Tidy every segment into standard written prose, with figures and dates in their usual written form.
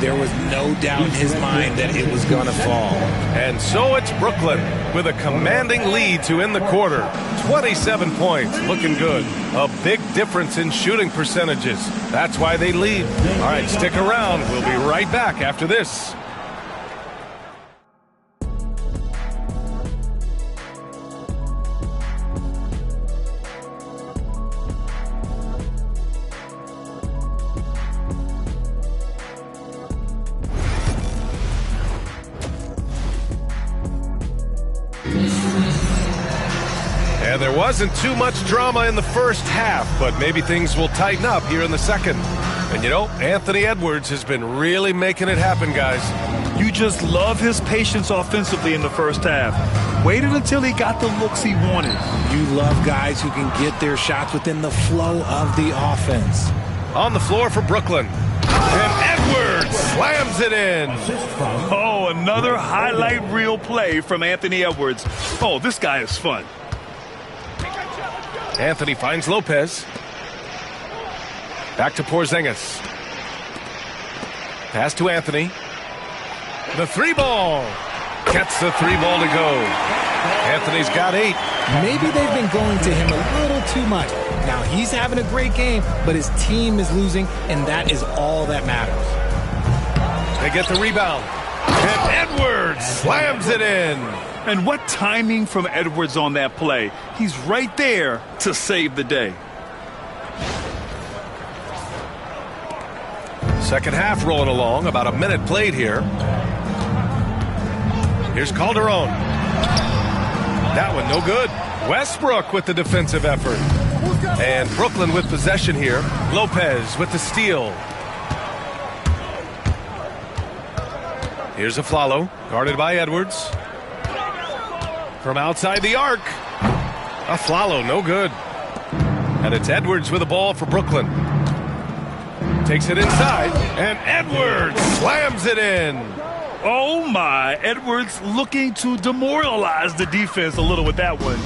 There was no doubt in his mind that it was going to fall. And so it's Brooklyn with a commanding lead to end the quarter. 27 points, looking good. A big difference in shooting percentages. That's why they lead. All right, stick around. We'll be right back after this. And there wasn't too much drama in the first half, but maybe things will tighten up here in the second. And you know, Anthony Edwards has been really making it happen, guys. You just love his patience offensively in the first half. Waited until he got the looks he wanted. You love guys who can get their shots within the flow of the offense. On the floor for Brooklyn. And Edwards slams it in. Oh, another highlight reel play from Anthony Edwards. Oh, this guy is fun. Anthony finds Lopez. Back to Porzingis. Pass to Anthony. The three ball. Gets the three ball to go. Anthony's got 8. Maybe they've been going to him a little too much. Now he's having a great game, but his team is losing, and that is all that matters. They get the rebound. And Edwards slams it in. And what timing from Edwards on that play. He's right there to save the day. Second half rolling along, about a minute played here. Here's Calderon. That one no good. Westbrook with the defensive effort. And Brooklyn with possession here. Lopez with the steal. Here's Aflalo, guarded by Edwards. From outside the arc. Aflalo, no good. And it's Edwards with the ball for Brooklyn. Takes it inside, and Edwards slams it in. Oh my, Edwards looking to demoralize the defense a little with that one.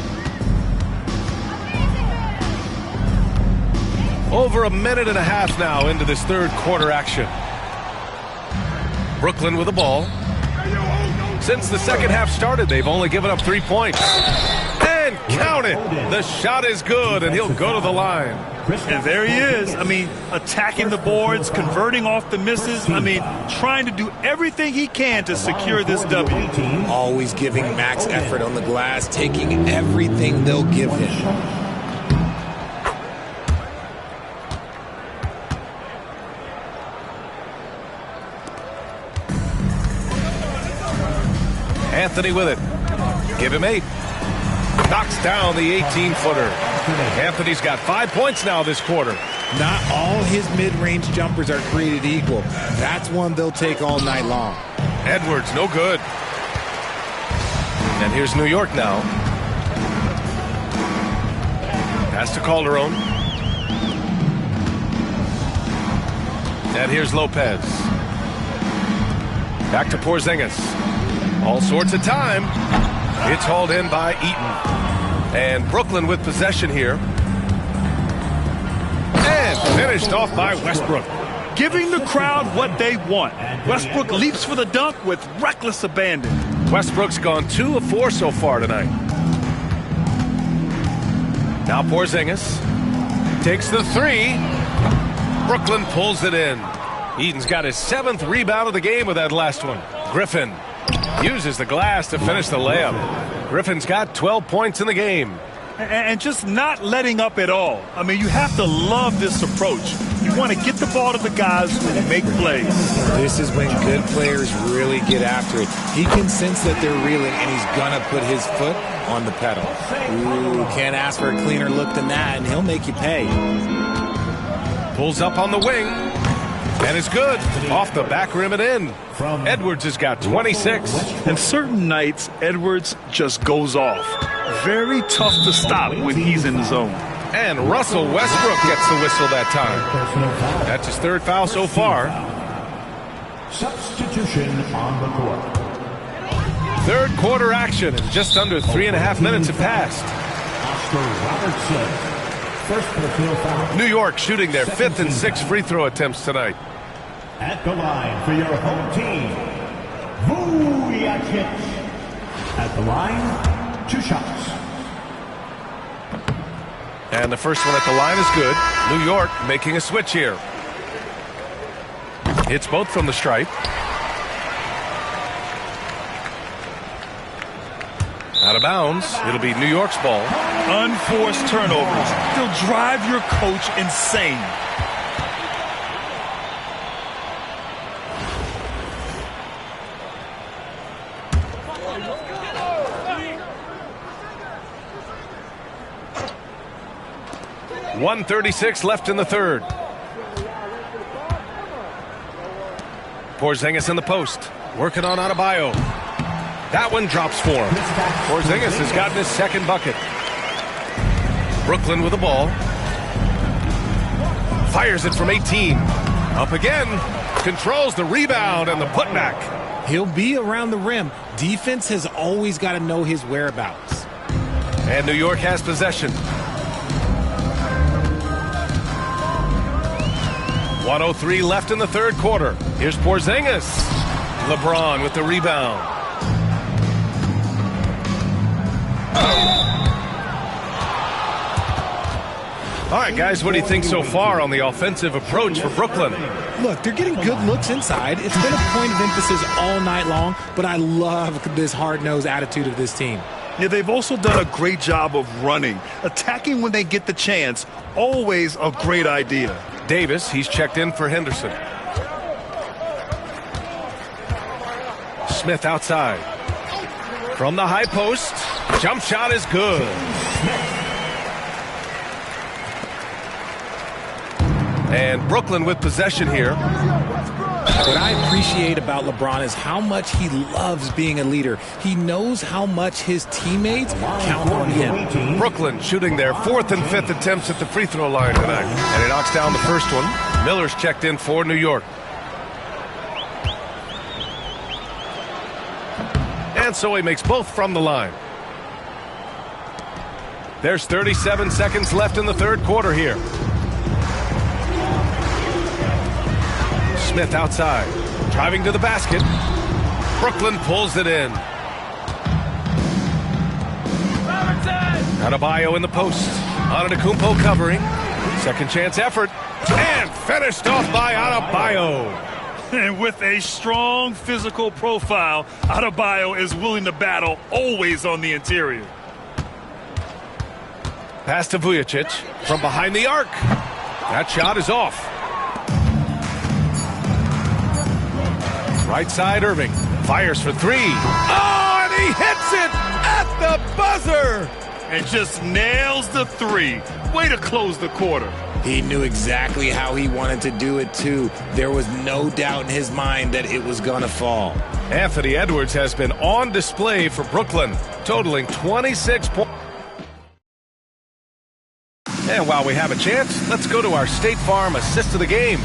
Over a minute and a half now into this third quarter action. Brooklyn with the ball. Since the second half started, they've only given up 3 points. And count it. The shot is good, and he'll go to the line. And there he is. I mean, attacking the boards, converting off the misses. I mean, trying to do everything he can to secure this W. Always giving max effort on the glass, taking everything they'll give him. Anthony with it. Give him 8. Knocks down the 18-footer. Anthony's got 5 points now this quarter. Not all his mid-range jumpers are created equal. That's one they'll take all night long. Edwards, no good. And here's New York now. Pass to Calderon. And here's Lopez. Back to Porzingis. All sorts of time. It's hauled in by Eaton. And Brooklyn with possession here. And finished off by Westbrook. Giving the crowd what they want. Westbrook leaps for the dunk with reckless abandon. Westbrook's gone 2 of 4 so far tonight. Now Porzingis takes the 3. Brooklyn pulls it in. Eaton's got his 7th rebound of the game with that last one. Griffin uses the glass to finish the layup. Griffin's got 12 points in the game. And just not letting up at all. I mean, you have to love this approach. You want to get the ball to the guys who make plays. This is when good players really get after it. He can sense that they're reeling, and he's going to put his foot on the pedal. Ooh, can't ask for a cleaner look than that, and he'll make you pay. Pulls up on the wing. And it's good. Off the back rim and in. Edwards has got 26. And certain nights, Edwards just goes off. Very tough to stop when he's in the zone. And Russell Westbrook gets the whistle that time. That's his 3rd foul so far. Substitution on the court. Third quarter action, and just under 3.5 minutes have passed. Oscar Robertson. First for the field foul. New York shooting their 5th and 6th free throw attempts tonight. At the line for your home team, Vujacic. At the line, 2 shots. And the first one at the line is good. New York making a switch here. Hits both from the stripe. Out of bounds. It'll be New York's ball. Unforced turnovers. They'll drive your coach insane. .136 left in the third. Porzingis in the post. Working on Adebayo. That one drops for him. Porzingis has gotten his second bucket. Brooklyn with the ball. Fires it from 18. Up again. Controls the rebound and the putback. He'll be around the rim. Defense has always got to know his whereabouts. And New York has possession. 1:03 left in the third quarter. Here's Porzingis. LeBron with the rebound. All right, guys, what do you think so far on the offensive approach for Brooklyn? Look, they're getting good looks inside. It's been a point of emphasis all night long, but I love this hard-nosed attitude of this team. Yeah, they've also done a great job of running. Attacking when they get the chance, always a great idea. Davis, he's checked in for Henderson. Smith outside. From the high post. Jump shot is good. And Brooklyn with possession here. What I appreciate about LeBron is how much he loves being a leader. He knows how much his teammates count on him. Brooklyn shooting their 4th and 5th attempts at the free throw line tonight. And he knocks down the first one. Miller's checked in for New York. And so he makes both from the line. There's 37 seconds left in the third quarter here. Smith outside, driving to the basket. Brooklyn pulls it in. Adebayo in the post. Antetokounmpo covering. Second chance effort. And finished off by Adebayo. And with a strong physical profile, Adebayo is willing to battle, always on the interior. Pass to Vujacic from behind the arc. That shot is off. Right side, Irving. Fires for 3. Oh, and he hits it at the buzzer. And just nails the 3. Way to close the quarter. He knew exactly how he wanted to do it, too. There was no doubt in his mind that it was going to fall. Anthony Edwards has been on display for Brooklyn, totaling 26 points. And while we have a chance, let's go to our State Farm assist of the game.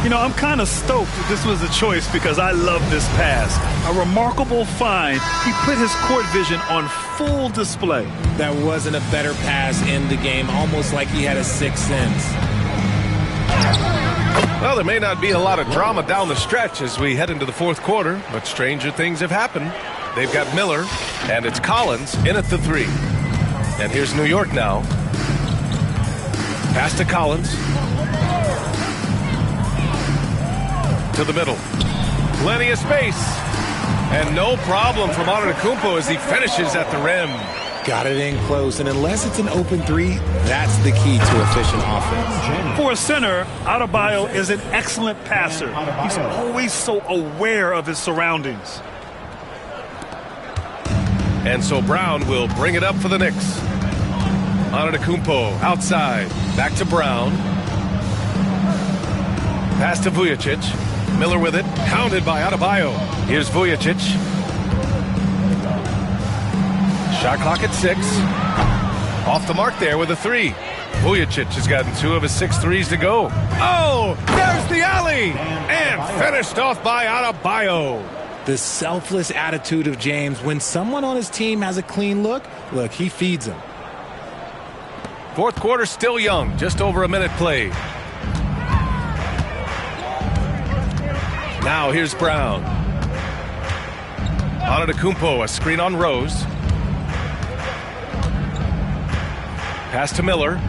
You know, I'm kind of stoked that this was a choice because I love this pass. A remarkable find. He put his court vision on full display. That wasn't a better pass in the game, almost like he had a sixth sense. Well, there may not be a lot of drama down the stretch as we head into the fourth quarter, but stranger things have happened. They've got Miller, and it's Collins in at the 3. And here's New York now. Pass to Collins. To the middle. Plenty of space. And no problem from Antetokounmpo as he finishes at the rim. Got it in close, and unless it's an open 3, that's the key to efficient offense. For a center, Adebayo is an excellent passer. He's always so aware of his surroundings. And so Brown will bring it up for the Knicks. Antetokounmpo outside. Back to Brown. Pass to Vujacic. Miller with it. Pounded by Adebayo. Here's Vujacic. Shot clock at 6. Off the mark there with a 3. Vujacic has gotten 2 of his 6 threes to go. Oh, there's the alley. And finished off by Adebayo. The selfless attitude of James. When someone on his team has a clean look, he feeds them. Fourth quarter still young. Just over a minute played. Now here's Brown. Antetokounmpo, a screen on Rose. Pass to Miller.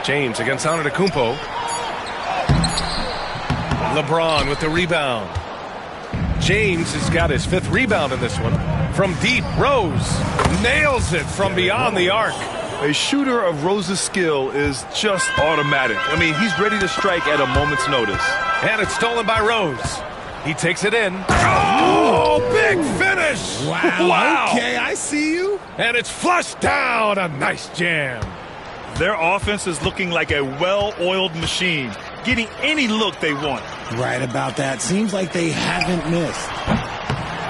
James against Antetokounmpo. LeBron with the rebound. James has got his 5th rebound in this one. From deep, Rose nails it from beyond the arc. A shooter of Rose's skill is just automatic. I mean, he's ready to strike at a moment's notice. And it's stolen by Rose. He takes it in. Oh, big finish! Wow. Okay, I see you. And it's flushed down. A nice jam. Their offense is looking like a well-oiled machine, getting any look they want. Right about that. Seems like they haven't missed.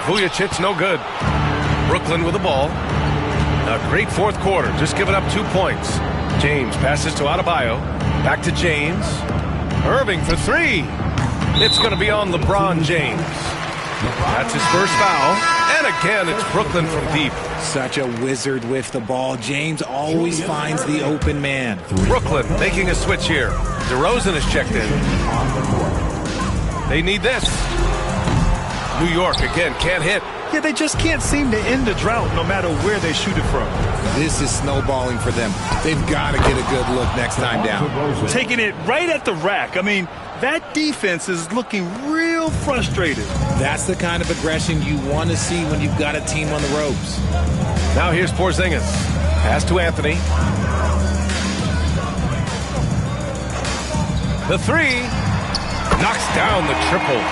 Vujicic no good. Brooklyn with the ball. A great 4th quarter, just giving up 2 points. James passes to Adebayo. Back to James. Irving for 3. It's going to be on LeBron James. That's his first foul. And again, it's Brooklyn from deep. Such a wizard with the ball. James always finds the open man. Brooklyn making a switch here. DeRozan is checked in. They need this. New York again can't hit. Yeah, they just can't seem to end the drought no matter where they shoot it from. This is snowballing for them. They've got to get a good look next time down. Taking it right at the rack. I mean, that defense is looking real frustrated. That's the kind of aggression you want to see when you've got a team on the ropes. Now here's Porzingis. Pass to Anthony. The 3. Knocks down the triple.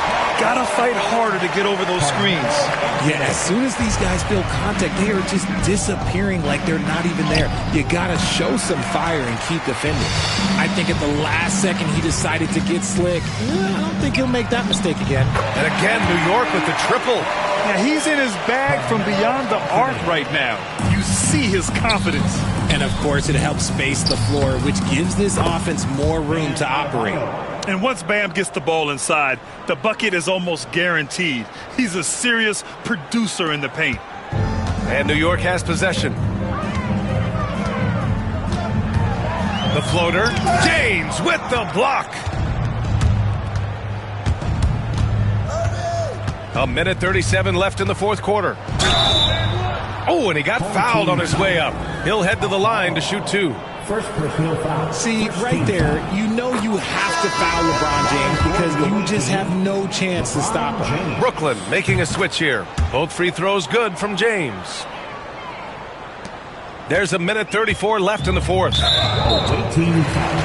Gotta fight harder to get over those screens. Yeah, as soon as these guys feel contact, they are just disappearing like they're not even there. You gotta show some fire and keep defending. I think at the last second he decided to get slick. I don't think he'll make that mistake again. And again, New York with the triple. Yeah, he's in his bag from beyond the arc right now. You see his confidence. And of course, it helps space the floor, which gives this offense more room to operate. And once Bam gets the ball inside, the bucket is almost guaranteed. He's a serious producer in the paint. And New York has possession. The floater. James with the block. 1:37 left in the 4th quarter. Oh, and he got fouled on his way up. He'll head to the line to shoot 2. First personal foul. See, right there, you know you have to foul LeBron James because you just have no chance to stop him. Brooklyn making a switch here. Both free throws good from James. There's 1:34 left in the 4th. Away team foul.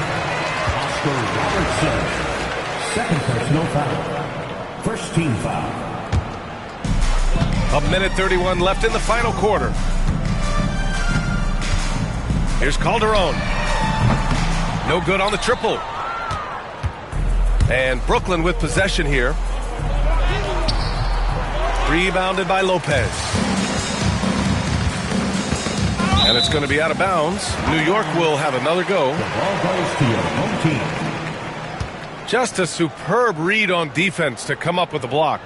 Oscar Robertson. Second personal foul. First team foul. 1:31 left in the final quarter. Here's Calderon. No good on the triple. And Brooklyn with possession here. Rebounded by Lopez. And it's going to be out of bounds. New York will have another go. The ball goes to your home team. Just a superb read on defense to come up with the block.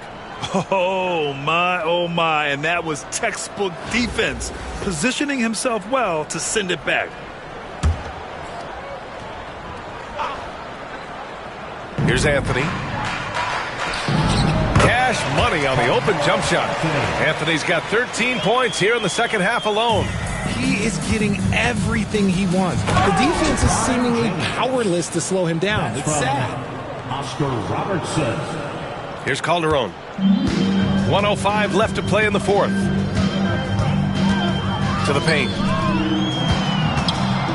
Oh, my. And that was textbook defense. Positioning himself well to send it back. Here's Anthony. Cash money on the open jump shot. Anthony's got 13 points here in the second half alone. He is getting everything he wants. The defense is seemingly powerless to slow him down. It's sad. Oscar Robertson. Here's Calderon. 1:05 left to play in the 4th. To the paint.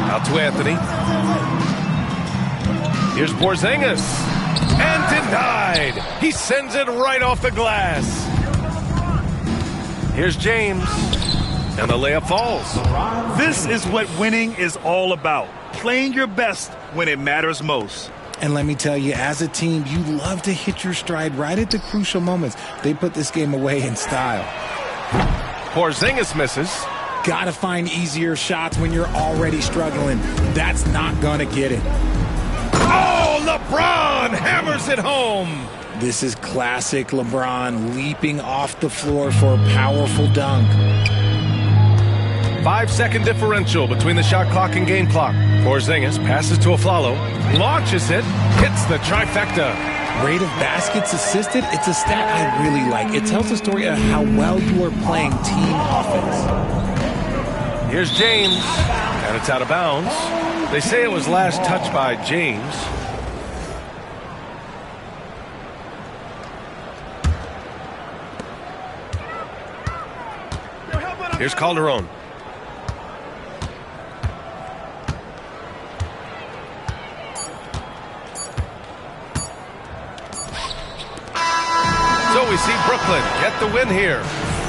Out to Anthony. Here's Porzingis. And denied. He sends it right off the glass. Here's James. And the layup falls. This is what winning is all about. Playing your best when it matters most. And let me tell you, as a team, you love to hit your stride right at the crucial moments. They put this game away in style. Porzingis misses. Gotta find easier shots when you're already struggling. That's not gonna get it. Oh, LeBron hammers it home. This is classic LeBron leaping off the floor for a powerful dunk. 5-second differential between the shot clock and game clock. Porzingis passes to Aflalo, launches it, hits the trifecta. Rate of baskets assisted, it's a stat I really like. It tells a story of how well you are playing team offense. Here's James, and it's out of bounds. They say it was last touched by James. Here's Calderon. So we see Brooklyn get the win here.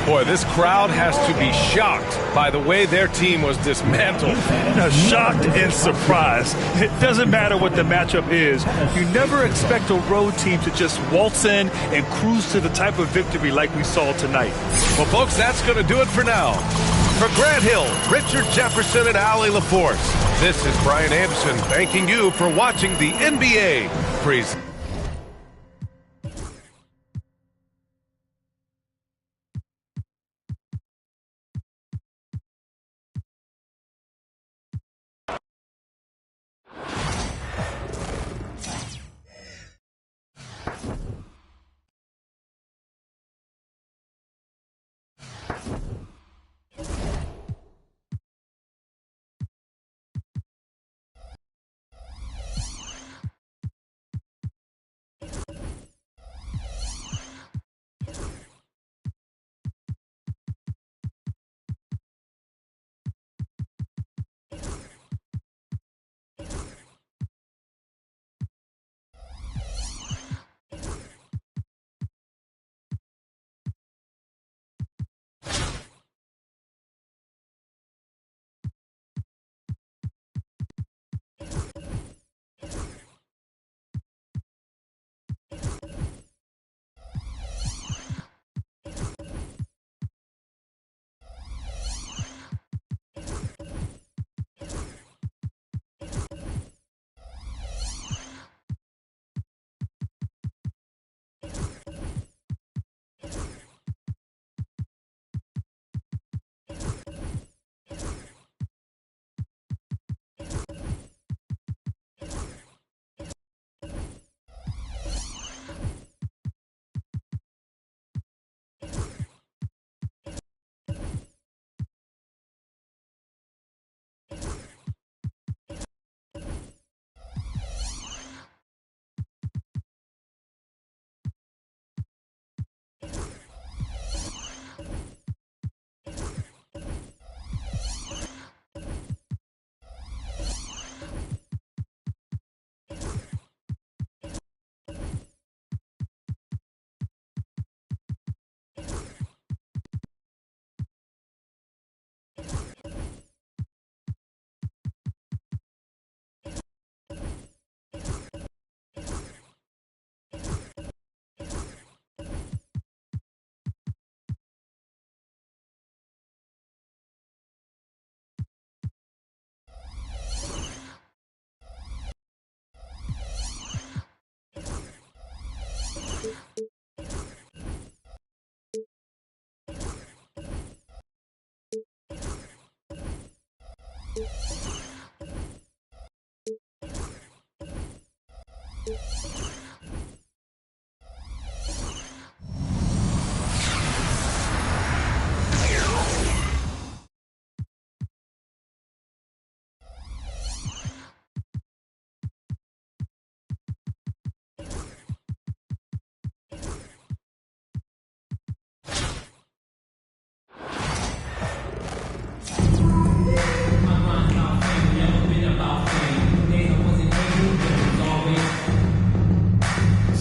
Boy, this crowd has to be shocked by the way their team was dismantled. Shocked and surprised. It doesn't matter what the matchup is. You never expect a road team to just waltz in and cruise to the type of victory like we saw tonight. Well, folks, that's going to do it for now. For Grant Hill, Richard Jefferson, and Allie LaForce, this is Brian Anderson thanking you for watching the NBA Preseason.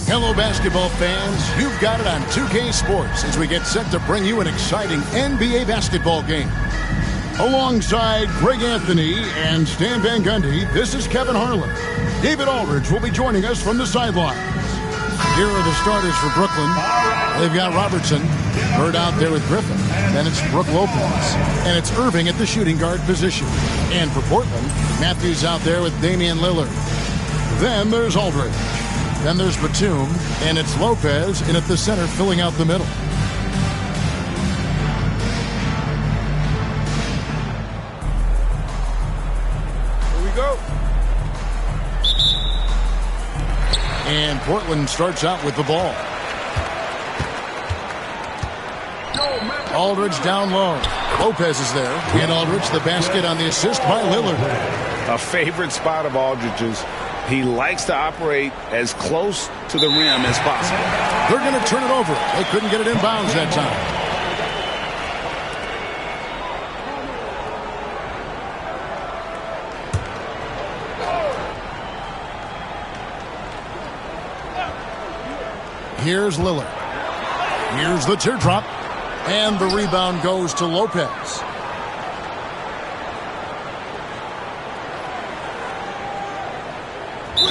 Hello, basketball fans. You've got it on 2K Sports as we get set to bring you an exciting NBA basketball game. Alongside Greg Anthony and Stan Van Gundy, this is Kevin Harlan. David Aldridge will be joining us from the sidelines. Here are the starters for Brooklyn. They've got Robertson. Bird out there with Griffin. Then it's Brook Lopez. And it's Irving at the shooting guard position. And for Portland, Matthews out there with Damian Lillard. Then there's Aldridge. Then there's Batum. And it's Lopez in at the center filling out the middle. Here we go. And Portland starts out with the ball. Aldridge down low. Lopez is there. And Aldridge the basket on the assist by Lillard. A favorite spot of Aldridge's. He likes to operate as close to the rim as possible. They're going to turn it over. They couldn't get it in bounds that time. Here's Lillard. Here's the teardrop. And the rebound goes to Lopez.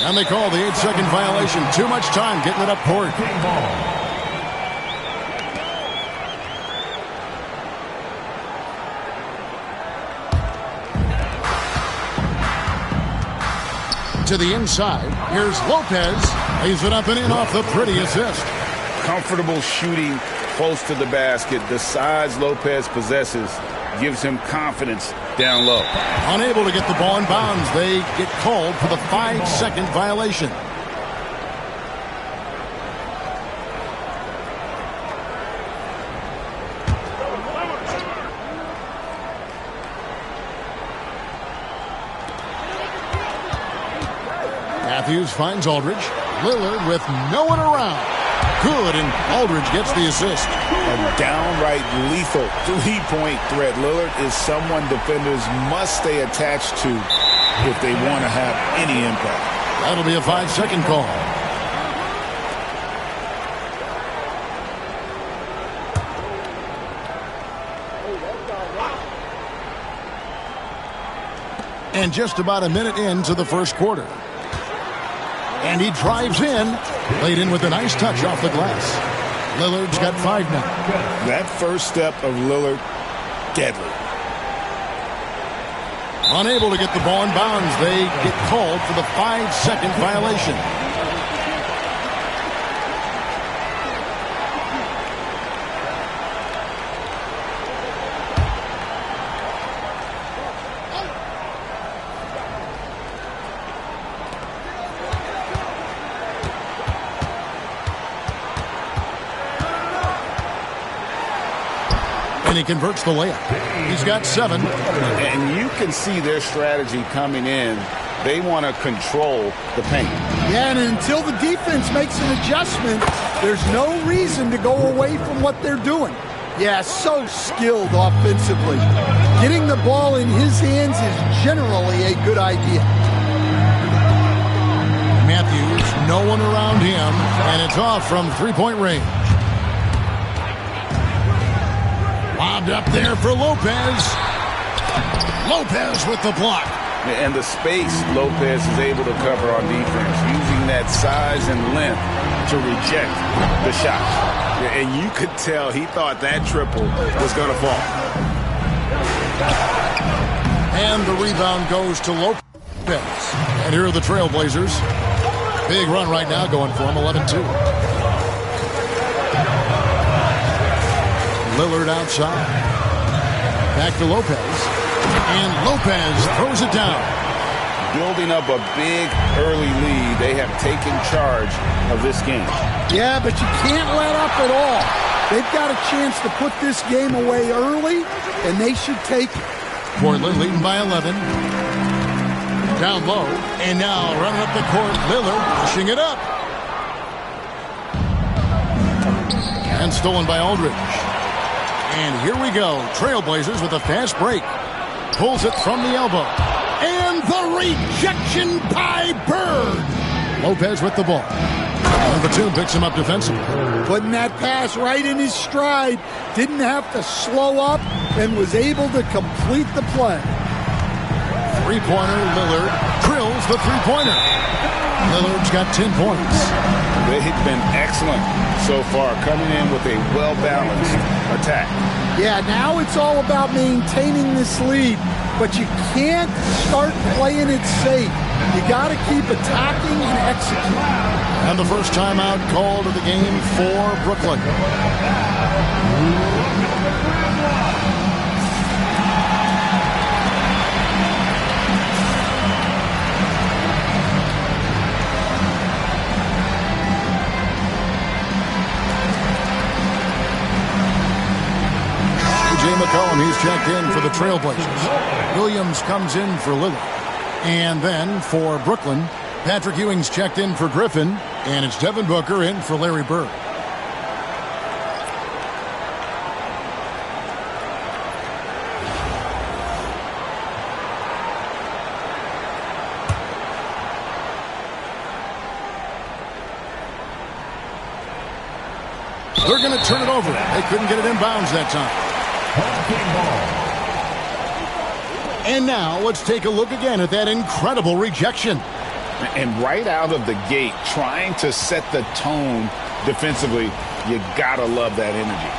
And they call the 8-second violation. Too much time getting it up court. To the inside. Here's Lopez. Lays it up and in off the pretty assist. Comfortable shooting close to the basket. The size Lopez possesses gives him confidence down low. Unable to get the ball in bounds. They get called for the 5-second violation. Matthews finds Aldridge. Lillard with no one around. Good, and Aldridge gets the assist. A downright lethal three-point threat. Lillard is someone defenders must stay attached to if they want to have any impact. That'll be a 5-second call. And just about a minute into the first quarter. And he drives in. Laid in with a nice touch off the glass. Lillard's got 5 now. That first step of Lillard, deadly. Unable to get the ball in bounds. They get called for the 5-second violation. And he converts the layup. He's got 7. And you can see their strategy coming in. They want to control the paint. Yeah, and until the defense makes an adjustment, there's no reason to go away from what they're doing. Yeah, so skilled offensively. Getting the ball in his hands is generally a good idea. Matthews, no one around him, and it's off from three-point range. Lobbed up there for Lopez. Lopez with the block. And the space Lopez is able to cover on defense, using that size and length to reject the shot. And you could tell he thought that triple was going to fall. And the rebound goes to Lopez. And here are the Trailblazers. Big run right now going for him, 11-2. Lillard outside. Back to Lopez. And Lopez throws it down. Building up a big early lead. They have taken charge of this game. Yeah, but you can't let up at all. They've got a chance to put this game away early, and they should take it. Portland leading by 11. Down low. And now running up the court, Lillard pushing it up. And stolen by Aldridge. And here we go. Trailblazers with a fast break. Pulls it from the elbow. And the rejection by Bird. Lopez with the ball. Number 2 picks him up defensively. Putting that pass right in his stride. Didn't have to slow up and was able to complete the play. Three-pointer, Lillard drills the three-pointer. Lillard's got 10 points. They've been excellent so far, coming in with a well-balanced attack. Yeah, now it's all about maintaining this lead, but you can't start playing it safe. You got to keep attacking and executing. And the first timeout called of the game for Brooklyn. McCollum, he's checked in for the Trailblazers. Williams comes in for Lillard. And then for Brooklyn, Patrick Ewing's checked in for Griffin. And it's Devin Booker in for Larry Bird. They're going to turn it over. They couldn't get it inbounds that time. And now let's take a look again at that incredible rejection. And right out of the gate, trying to set the tone defensively, you got to love that energy.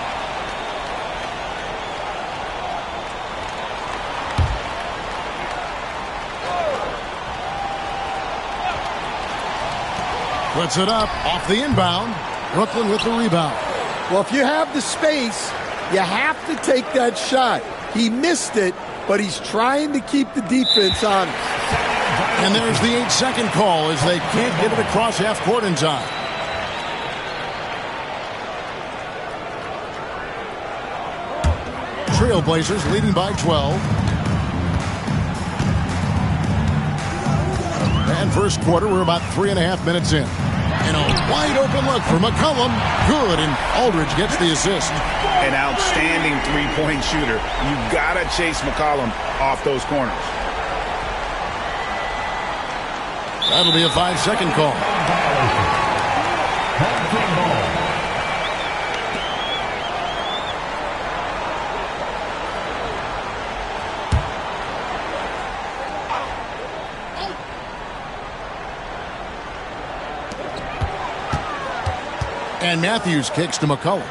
Puts it up off the inbound. Brooklyn with the rebound. Well, if you have the space, you have to take that shot. He missed it, but he's trying to keep the defense honest. And there's the 8-second call as they can't get it across half court in time. Trailblazers leading by 12. And first quarter, we're about 3.5 minutes in. And a wide open look for McCollum. Good, and Aldridge gets the assist. An outstanding three-point shooter. You got to chase McCollum off those corners. That'll be a 5-second call. And Matthews kicks to McCollum.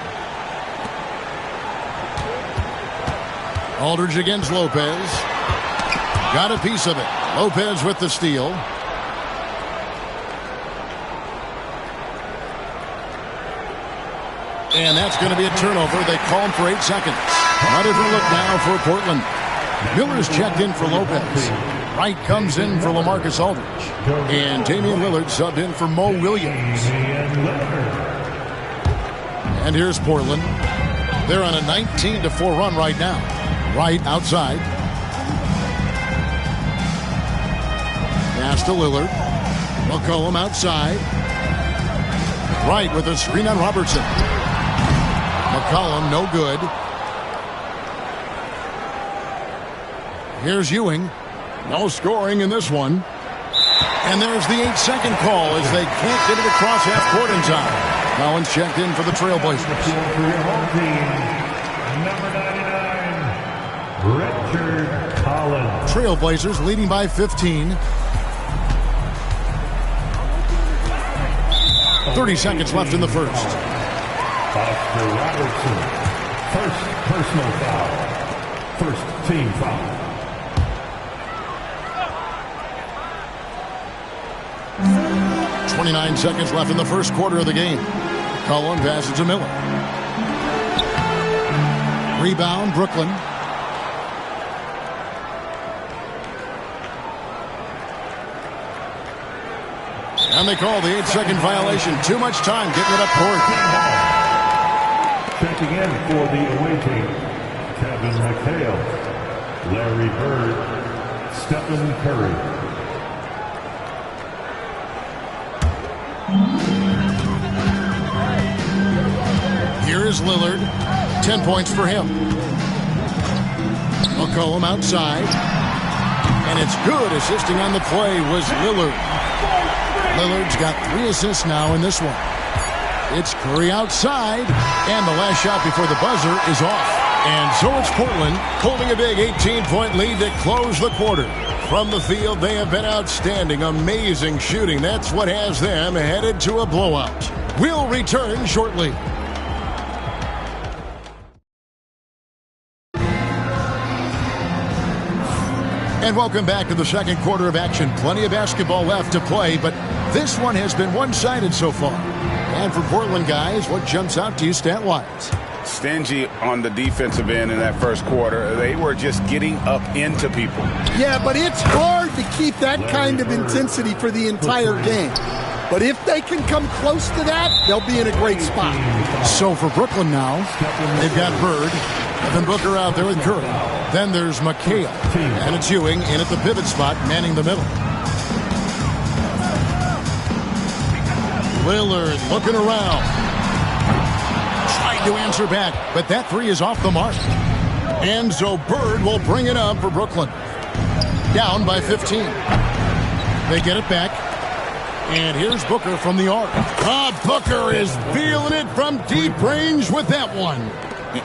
Aldridge against Lopez. Got a piece of it. Lopez with the steal. And that's going to be a turnover. They call him for 8 seconds. A different look now for Portland. Miller's checked in for Lopez. Wright comes in for LaMarcus Aldridge. And Damian Lillard subbed in for Mo Williams. And here's Portland. They're on a 19-4 run right now. Wright outside. Pass to Lillard. McCollum outside. Wright with a screen on Robertson. McCollum no good. Here's Ewing. No scoring in this one. And there's the 8-second call as they can't get it across half court in time. Collins checked in for the Trailblazers. Number 99, Richard Collins. Trailblazers leading by 15. 30 seconds left in the first. Oscar Robertson, first personal foul. First team foul. – 29 seconds left in the first quarter of the game. Cullen passes to Miller. Rebound, Brooklyn. And they call the 8-second violation. Too much time getting it up court. Checking in for the away team, Kevin McHale, Larry Bird, Stephen Curry. Here is Lillard. 10 points for him. McCollum outside. And it's good. Assisting on the play was Lillard. Lillard's got 3 assists now in this one. It's Curry outside. And the last shot before the buzzer is off. And so it's Portland holding a big 18-point lead to close the quarter. From the field, they have been outstanding. Amazing shooting. That's what has them headed to a blowout. We'll return shortly. And welcome back to the second quarter of action. Plenty of basketball left to play, but this one has been one-sided so far. And for Portland guys, what jumps out to you stat-wise? Stingy on the defensive end in that first quarter. They were just getting up into people. Yeah, but it's hard to keep that kind of intensity for the entire game. But if they can come close to that, they'll be in a great spot. So for Brooklyn now, they've got Bird, Devin Booker out there with Curry. Then there's McHale. And it's Ewing in at the pivot spot, manning the middle. Lillard looking around. Trying to answer back, but that three is off the mark. And so Bird will bring it up for Brooklyn. Down by 15. They get it back. And here's Booker from the arc. Booker is feeling it from deep range with that one.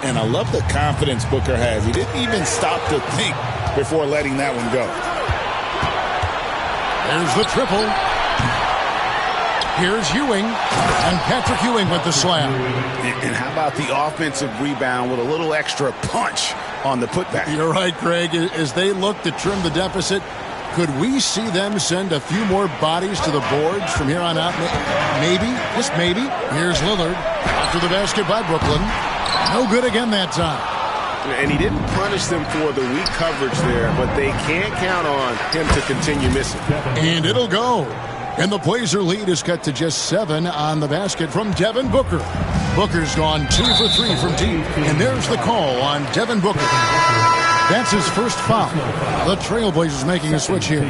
And I love the confidence Booker has. He didn't even stop to think before letting that one go. There's the triple. Here's Ewing. And Patrick Ewing with the slam. And how about the offensive rebound with a little extra punch on the putback? You're right, Greg. As they look to trim the deficit, could we see them send a few more bodies to the boards from here on out? Maybe, just maybe. Here's Lillard after the basket by Brooklyn. No good again that time. And he didn't punish them for the weak coverage there, but they can't count on him to continue missing. And it'll go. And the Blazer lead is cut to just 7 on the basket from Devin Booker. Booker's gone 2 for 3 from deep. And there's the call on Devin Booker. That's his first foul. The Trailblazers making a switch here.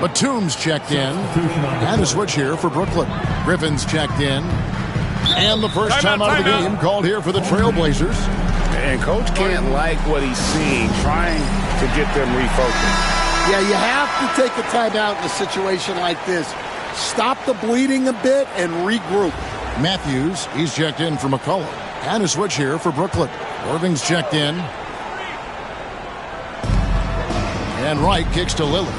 Batum's checked in. And a switch here for Brooklyn. Griffin's checked in. And the first time out of the game called here for the Trailblazers. And Coach can't like what he's seeing, trying to get them refocused. Yeah, you have to take a timeout in a situation like this. Stop the bleeding a bit and regroup. Matthews, he's checked in for McCullough. And a switch here for Brooklyn. Irving's checked in. And Wright kicks to Lillard.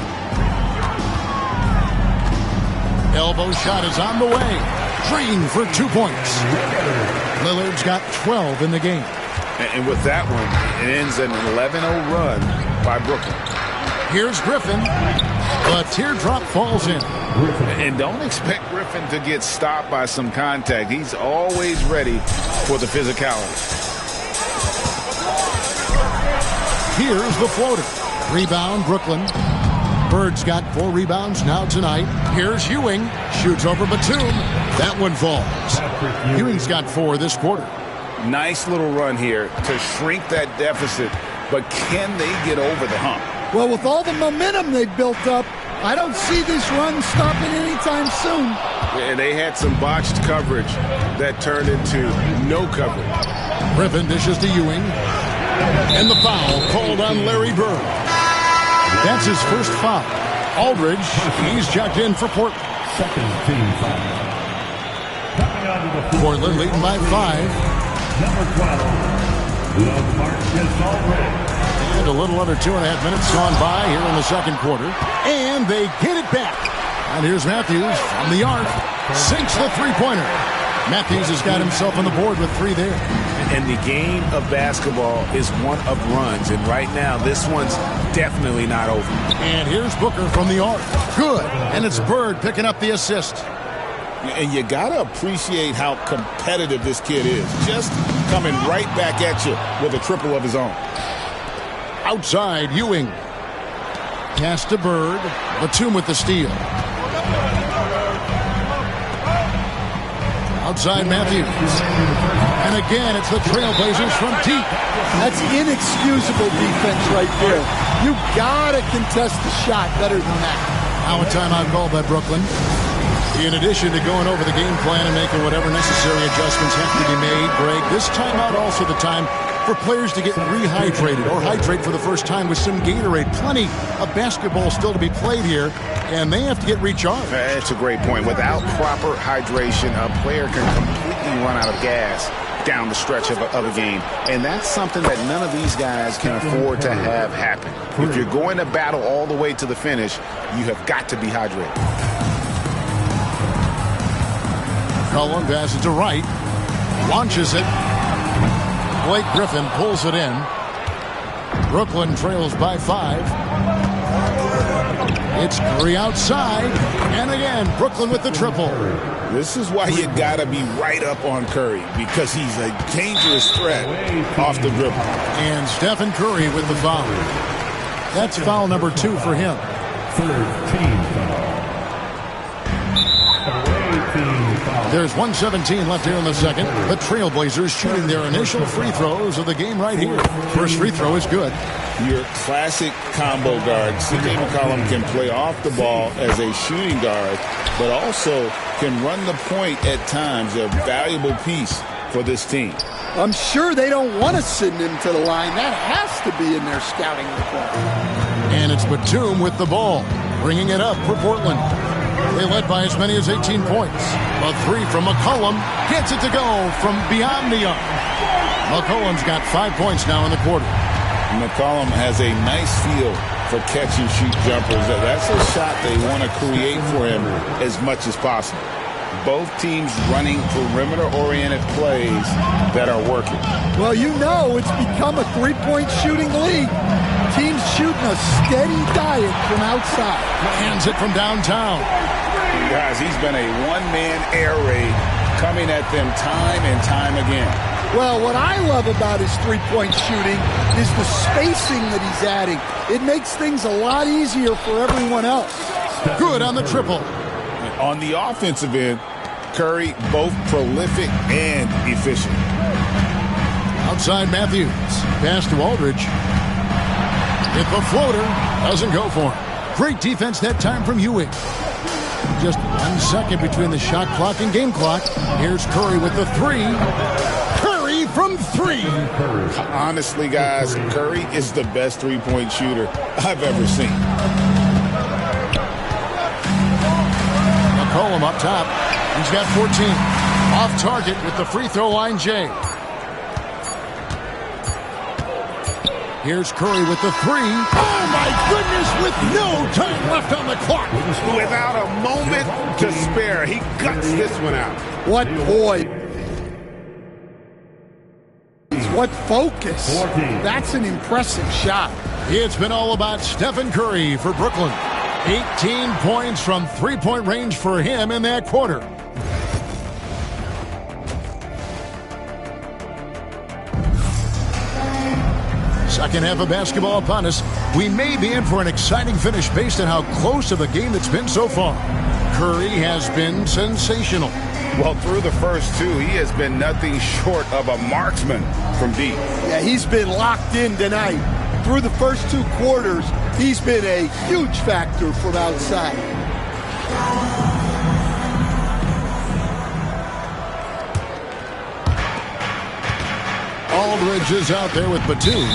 Elbow shot is on the way. Green for 2 points. Lillard's got 12 in the game. And with that one, it ends an 11-0 run by Brooklyn. Here's Griffin. The teardrop falls in. And don't expect Griffin to get stopped by some contact. He's always ready for the physicality. Here's the floater. Rebound, Brooklyn. Bird's got 4 rebounds now tonight. Here's Ewing. Shoots over Batum. That one falls. Ewing's got 4 this quarter. Nice little run here to shrink that deficit, but can they get over the hump? Well, with all the momentum they've built up, I don't see this run stopping anytime soon. And they had some botched coverage that turned into no coverage. Griffin dishes to Ewing. And the foul called on Larry Bird. That's his first foul. Aldridge, he's checked in for Portland. Second team foul. Coming out of the Portland leading by 5. Number 12, LaMarcus Aldridge. And a little under 2.5 minutes gone by here in the second quarter. And they get it back. And here's Matthews from the arc. Sinks the three-pointer. Matthews has got himself on the board with 3 there. And the game of basketball is one of runs. And right now, this one's definitely not over. And here's Booker from the arc. Good. And it's Bird picking up the assist. And you got to appreciate how competitive this kid is. Just coming right back at you with a triple of his own. Outside, Ewing. Pass to Bird. Batum with the steal. Outside, Matthews. And again, it's the Trailblazers from deep. That's inexcusable defense right there. You gotta contest the shot better than that. Now a timeout called by Brooklyn. In addition to going over the game plan and making whatever necessary adjustments have to be made, Greg, this timeout also the time for players to get rehydrated or hydrate for the first time with some Gatorade. Plenty of basketball still to be played here, and they have to get recharged. That's a great point. Without proper hydration, a player can completely run out of gas down the stretch of a game. And that's something that none of these guys can afford to have happen. If you're going to battle all the way to the finish, you have got to be hydrated. Cullen passes to Wright. Launches it. Blake Griffin pulls it in. Brooklyn trails by 5. It's Curry outside. And again, Brooklyn with the triple. This is why you got to be right up on Curry, because he's a dangerous threat off the dribble. And Stephen Curry with the foul. That's foul number 2 for him. Third team foul. Away team. There's 1:17 left here in the second. The Trailblazers shooting their initial free throws of the game right here. First free throw is good. Your classic combo guard. CJ McCollum can play off the ball as a shooting guard, but also can run the point at times, a valuable piece for this team. I'm sure they don't want to send him to the line. That has to be in their scouting report. And it's Batum with the ball, bringing it up for Portland. They led by as many as 18 points. A three from McCollum gets it to go from beyond the arc. McCollum's got 5 points now in the quarter. McCollum has a nice feel for catch-and-shoot jumpers. That's a shot they want to create for him as much as possible. Both teams running perimeter-oriented plays that are working. Well, you know it's become a three-point shooting league. Teams shooting a steady diet from outside. Hands it from downtown. Guys, he's been a one-man air raid coming at them time and time again. Well, what I love about his three-point shooting is the spacing that he's adding. It makes things a lot easier for everyone else. Good on the triple. On the offensive end, Curry both prolific and efficient. Outside Matthews. Pass to Aldridge. Hit the floater. Doesn't go for him. Great defense that time from Ewing. Just 1 second between the shot clock and game clock. Here's Curry with the three. Curry from three. Honestly, guys, Curry is the best three-point shooter I've ever seen. McCollum up top. He's got 14. Off target with the free throw line, Jay. Here's Curry with the three. Oh, my goodness, with no time left on the clock. Without a moment to spare, he guts this one out. What poise. What focus. That's an impressive shot. It's been all about Stephen Curry for Brooklyn. 18 points from three-point range for him in that quarter. Second half of basketball upon us. We may be in for an exciting finish based on how close of a game it's been so far. Curry has been sensational. Well, through the first two, he has been nothing short of a marksman from deep. Yeah, he's been locked in tonight. Through the first two quarters, he's been a huge factor from outside. Aldridge is out there with Batum.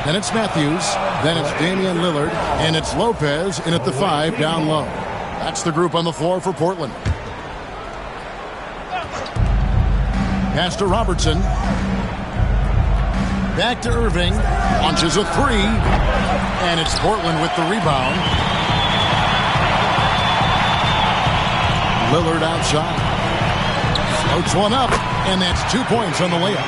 Then it's Matthews. Then it's Damian Lillard. And it's Lopez in at the 5 down low. That's the group on the floor for Portland. Pass to Robertson. Back to Irving. Launches a three. And it's Portland with the rebound. Lillard outside. Floats one up. And that's 2 points on the layup.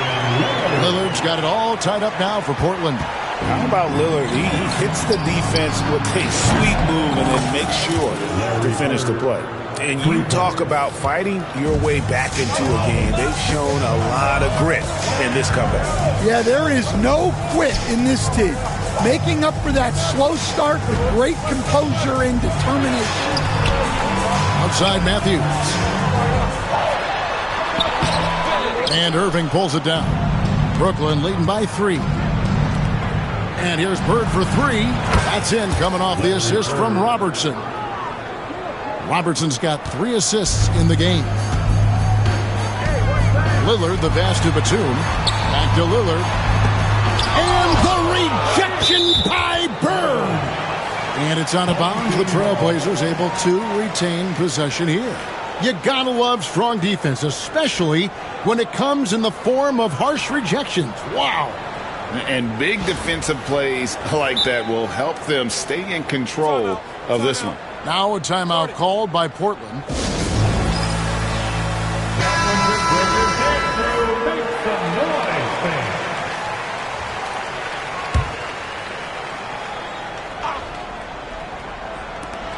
Lillard's got it all tied up now for Portland. How about Lillard? He hits the defense with a sweet move and then makes sure to finish the play. And you talk about fighting your way back into a game. They've shown a lot of grit in this comeback. Yeah, there is no quit in this team. Making up for that slow start with great composure and determination. Outside Matthews. And Irving pulls it down. Brooklyn leading by 3. And here's Bird for 3. That's in, coming off the assist from Robertson. Robertson's got 3 assists in the game. Lillard, the pass to Batum. Back to Lillard. And the rejection by Bird. And it's out of bounds. The Trailblazers able to retain possession here. You gotta love strong defense, especially when it comes in the form of harsh rejections. Wow. And big defensive plays like that will help them stay in control of this one. Now a timeout called by Portland.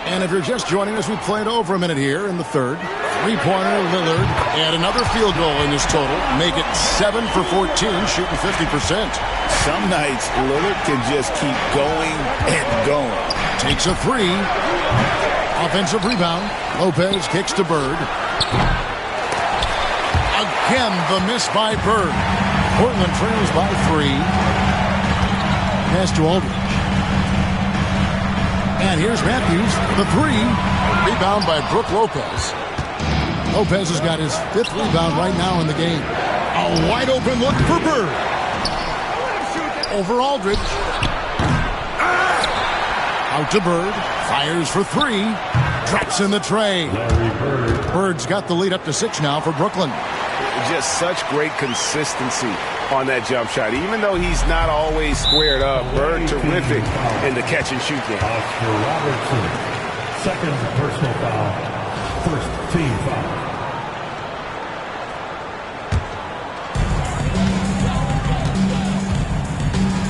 And if you're just joining us, we played over a minute here in the third. Three-pointer, Lillard, and another field goal in his total. Make it 7 for 14, shooting 50%. Some nights, Lillard can just keep going and going. Takes a three. Offensive rebound. Lopez kicks to Bird. Again, the miss by Bird. Portland trails by 3. Pass to Aldridge. And here's Matthews, the 3. Rebound by Brook Lopez. Lopez has got his 5th rebound right now in the game. A wide open look for Bird. Over Aldridge. Out to Bird. Fires for 3. Drops in the tray. Bird's got the lead up to 6 now for Brooklyn. Just such great consistency on that jump shot. Even though he's not always squared up, Bird terrific in the catch and shoot game. Oscar Robertson, second personal foul, first team foul.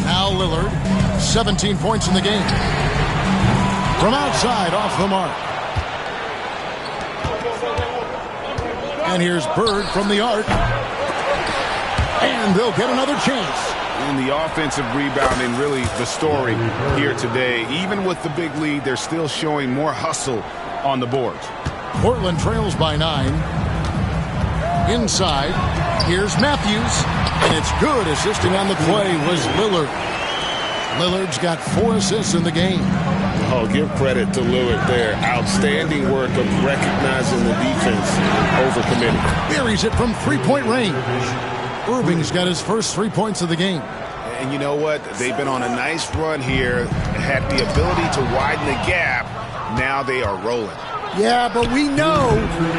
Now Lillard, 17 points in the game. From outside, off the mark. And here's Bird from the arc. And they'll get another chance. And the offensive rebounding, really the story here today. Even with the big lead, they're still showing more hustle on the boards. Portland trails by 9. Inside, here's Matthews. And it's good. Assisting on the play was Lillard. Lillard's got 4 assists in the game. Oh, give credit to Lillard there. Outstanding work of recognizing the defense overcommitting. Buries it from 3-point range. Irving's got his first 3 points of the game. And you know what? They've been on a nice run here. Had the ability to widen the gap. Now they are rolling. Yeah, but we know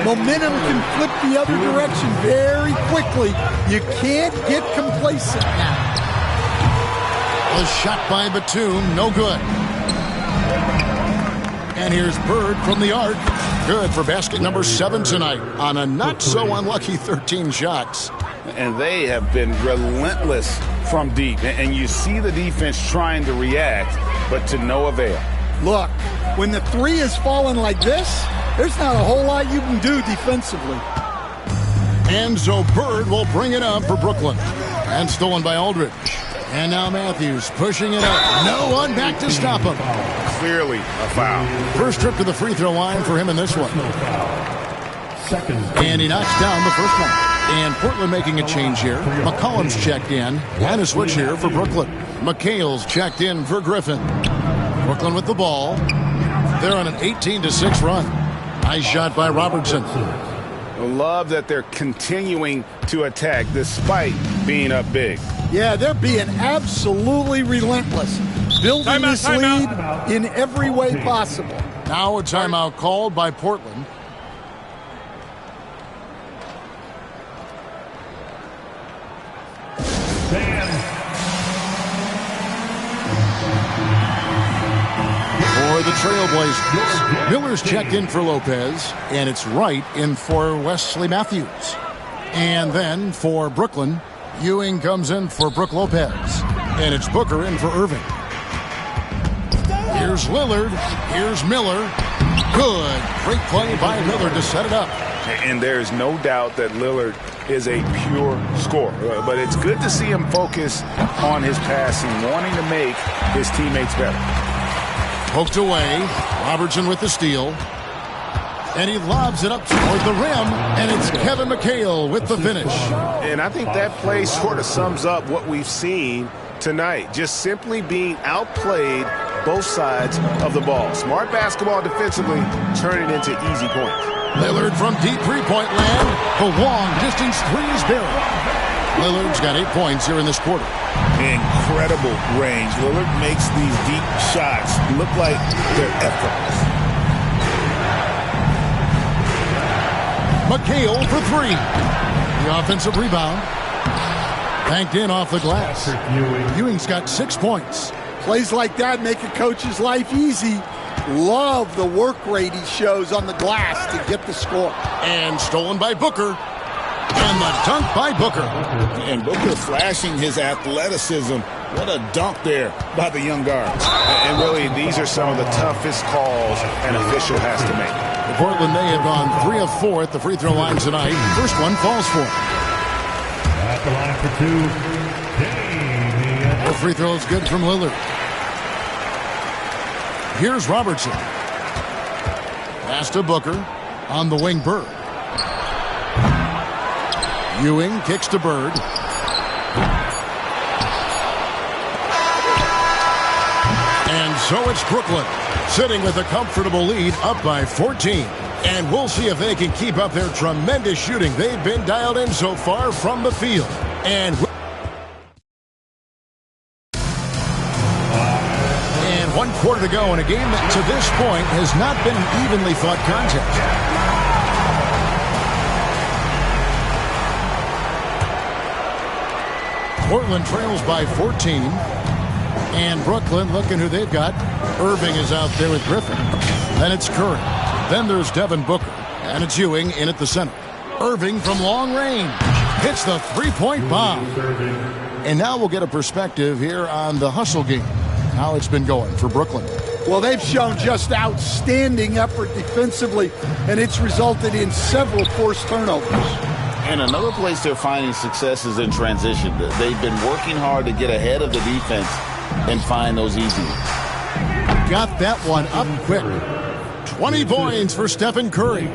momentum can flip the other direction very quickly. You can't get complacent now. A shot by Batum, no good. And here's Bird from the arc. Good for basket number 7 tonight on a not-so-unlucky 13 shots. And they have been relentless from deep. And you see the defense trying to react, but to no avail. Look, when the 3 is falling like this, there's not a whole lot you can do defensively. And so Bird will bring it up for Brooklyn. And stolen by Aldridge. And now Matthews pushing it up. No one back to stop him. Clearly a foul. First trip to the free throw line for him in this one. And he knocks down the first one. And Portland making a change here. McCollum's checked in. And a switch here for Brooklyn. McHale's checked in for Griffin. Brooklyn with the ball. They're on an 18-6 run. Nice shot by Robertson. I love that they're continuing to attack despite being up big. Yeah, they're being absolutely relentless. Building this lead in every way possible. Now a timeout called by Portland. For the Trailblazers, Miller's checked in for Lopez, and it's Wright in for Wesley Matthews. And then for Brooklyn, Ewing comes in for Brook Lopez, and it's Booker in for Irving. Here's Lillard, here's Miller. Good, great play by Lillard to set it up. And there's no doubt that Lillard is a pure scorer. But it's good to see him focus on his passing, wanting to make his teammates better. Poked away, Robertson with the steal. And he lobs it up toward the rim, and it's Kevin McHale with the finish. And I think that play sort of sums up what we've seen tonight. Just simply being outplayed both sides of the ball. Smart basketball defensively, turning into easy points. Lillard from deep three-point land. The long distance three is buried. Lillard's got 8 points here in this quarter. Incredible range. Lillard makes these deep shots look like they're effortless. McHale for 3. The offensive rebound. Banked in off the glass. Ewing's got 6 points. Plays like that make a coach's life easy. Love the work rate he shows on the glass to get the score. And stolen by Booker. And the dunk by Booker. And Booker flashing his athleticism. What a dunk there by the young guards. And really, these are some of the toughest calls an official has to make. Portland, they have gone 3 of 4 at the free throw line tonight. First one falls for. At the line for 2, Damian. The free throw is good from Lillard. Here's Robertson. Pass to Booker. On the wing, Bird. Ewing kicks to Bird. And so it's Brooklyn, sitting with a comfortable lead, up by 14. And we'll see if they can keep up their tremendous shooting. They've been dialed in so far from the field. And 1 quarter to go in a game that to this point has not been an evenly fought contest. Portland trails by 14. And Brooklyn, looking who they've got. Irving is out there with Griffin. Then it's Curry. Then there's Devin Booker. And it's Ewing in at the center. Irving from long range hits the three-point bomb. And now we'll get a perspective here on the hustle game. How it's been going for Brooklyn. Well, they've shown just outstanding effort defensively, and it's resulted in several forced turnovers. And another place they're finding success is in transition. They've been working hard to get ahead of the defense and find those easy ones. Got that one up quick. 20 points for Stephen Curry.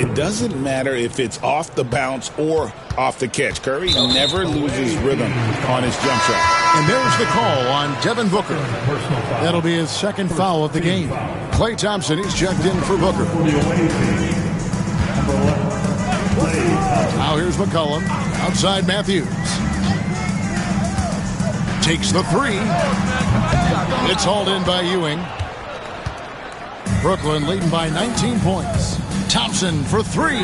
It doesn't matter if it's off the bounce or off the catch. Curry never loses rhythm on his jump shot. And there's the call on Devin Booker. That'll be his second foul of the game. Klay Thompson, he's checked in for Booker. Now here's McCollum. Outside Matthews. Takes the three. It's hauled in by Ewing. Brooklyn leading by 19 points. Thompson for three.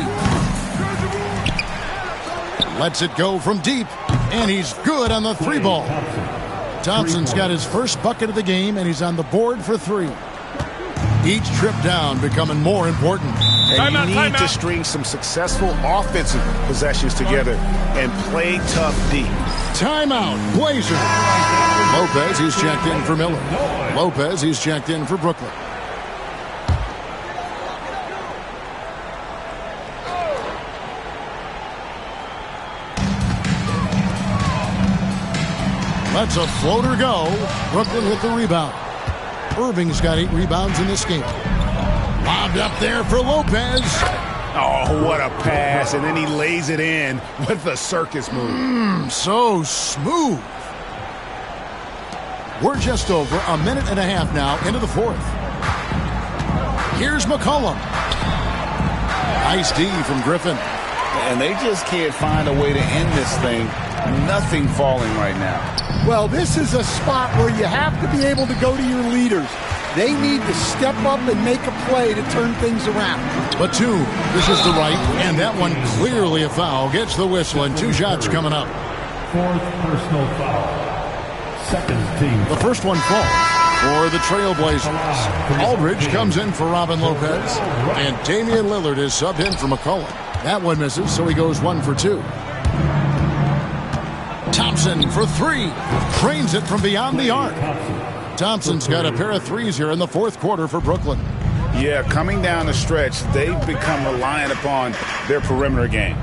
Lets it go from deep. And he's good on the three ball. Thompson's got his first bucket of the game, and he's on the board for three. Each trip down becoming more important. And you need to string some successful offensive possessions together and play tough D. Timeout, Blazers. Lopez, he's checked in for Miller. Lopez, he's checked in for Brooklyn. Let's a floater go. Brooklyn with the rebound. Irving's got 8 rebounds in this game. Lobbed up there for Lopez. Oh, what a pass. And then he lays it in with the circus move. So smooth. We're just over a minute and a half now into the fourth. Here's McCollum. Nice D from Griffin. And they just can't find a way to end this thing. Nothing falling right now. Well, this is a spot where you have to be able to go to your leaders. They need to step up and make a play to turn things around. Batum, this is the right, and that one clearly a foul. Gets the whistle, and 2 shots coming up. 4th personal foul. Second team. The first one falls for the Trailblazers. Aldridge comes in for Robin Lopez, and Damian Lillard is subbed in for McCollum. That one misses, so he goes 1 for 2. Thompson for 3. Trains it from beyond the arc. Thompson's got a pair of threes here in the fourth quarter for Brooklyn. Yeah, coming down the stretch, they've become reliant upon their perimeter game.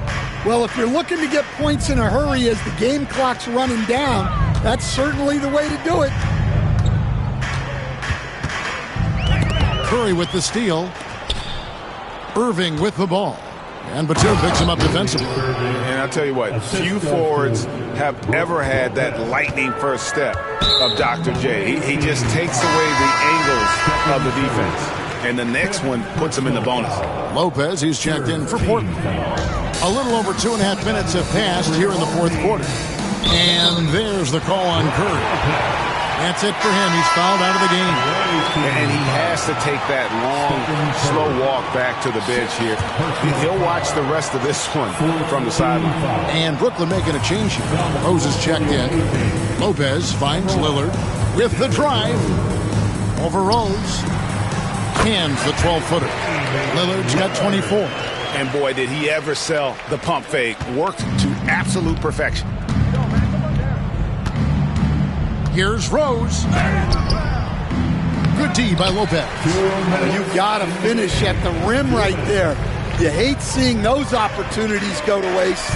Well, if you're looking to get points in a hurry as the game clock's running down, that's certainly the way to do it. Curry with the steal. Irving with the ball. And Batum picks him up defensively. And I'll tell you what, few forwards have ever had that lightning first step of Dr. J. He just takes away the angles of the defense. And the next one puts him in the bonus. Lopez, he's checked in for Portland. A little over 2.5 minutes have passed here in the fourth quarter. And there's the call on Curry. That's it for him. He's fouled out of the game. And he has to take that long, slow walk back to the bench here. He'll watch the rest of this one from the sideline. And Brooklyn making a change here. Rose is checked in. Lopez finds Lillard with the drive. Over Rose. Hands the 12-footer. Lillard's got 24. And boy, did he ever sell the pump fake. Worked to absolute perfection. Here's Rose. Good D by Lopez. You got to finish at the rim right there. You hate seeing those opportunities go to waste.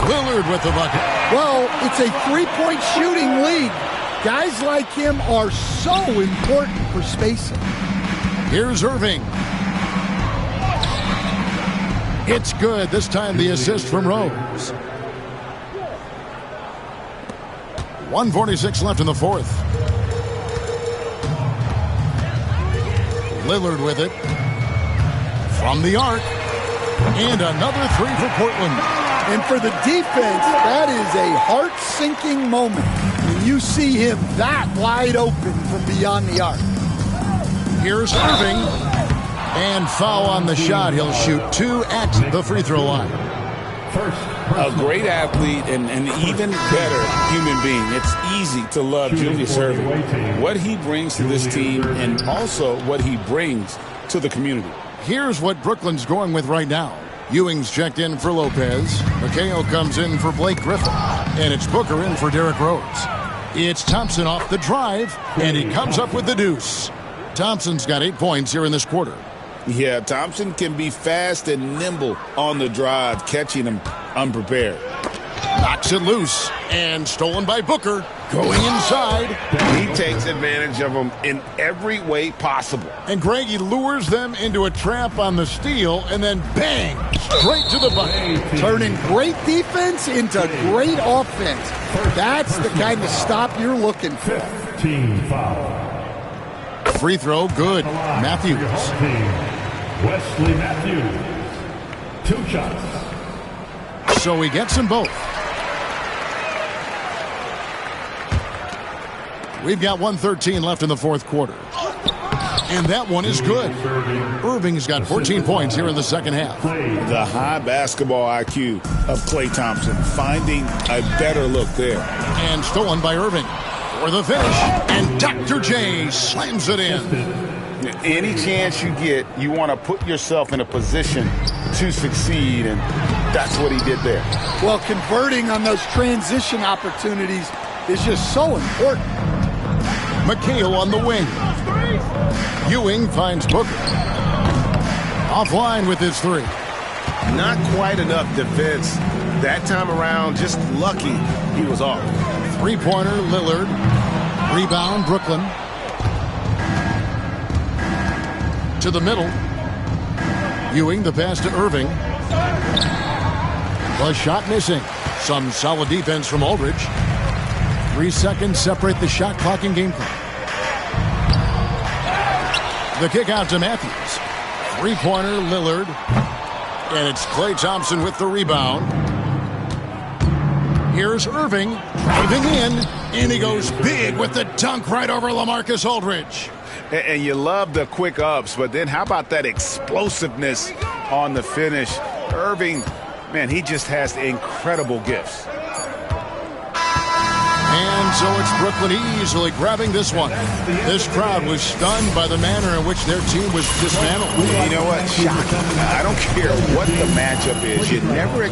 Lillard with the bucket. Well, it's a 3-point shooting lead. Guys like him are so important for spacing. Here's Irving. It's good. This time the assist from Rose. 1:46 left in the fourth. Lillard with it. From the arc. And another three for Portland. And for the defense, that is a heart-sinking moment when you see him that wide open from beyond the arc. Here's Irving. And foul on the shot. He'll shoot 2 at the free throw line. A great athlete and an even better human being. It's easy to love Julius Irving. What he brings to this team and also what he brings to the community. Here's what Brooklyn's going with right now. Ewing's checked in for Lopez. McHale comes in for Blake Griffin. And it's Booker in for Derrick Rose. It's Thompson off the drive, and he comes up with the deuce. Thompson's got 8 points here in this quarter. Yeah, Thompson can be fast and nimble on the drive, catching him unprepared. Knocks it loose, and stolen by Booker. Going inside. He takes advantage of them in every way possible. And Greg, he lures them into a trap on the steal, and then bang, straight to the bucket. Turning great defense into great offense. That's the kind of stop you're looking for. Team foul. Free throw, good. Matthews. Wesley Matthews. 2 shots. So he gets them both. We've got 1:13 left in the fourth quarter. And that one is good. Irving's got 14 points here in the second half. The high basketball IQ of Klay Thompson, finding a better look there. And stolen by Irving for the finish. And Dr. J slams it in. Any chance you get, you want to put yourself in a position to succeed, and that's what he did there. Well, converting on those transition opportunities is just so important. McHale on the wing. Ewing finds Booker. Offline with his 3. Not quite enough defense that time around. Just lucky he was off. 3-pointer, Lillard. Rebound, Brooklyn. To the middle. Ewing, the pass to Irving. The shot missing. Some solid defense from Aldridge. 3 seconds separate the shot clock and game clock. The kick out to Matthews. 3-pointer, Lillard. And it's Klay Thompson with the rebound. Here's Irving driving in. And he goes big with the dunk right over LaMarcus Aldridge. And you love the quick ups, but then how about that explosiveness on the finish? Irving, man, he just has incredible gifts. And so it's Brooklyn easily grabbing this one. This crowd was stunned by the manner in which their team was dismantled. You know what? Shocking. I don't care what the matchup is. You never...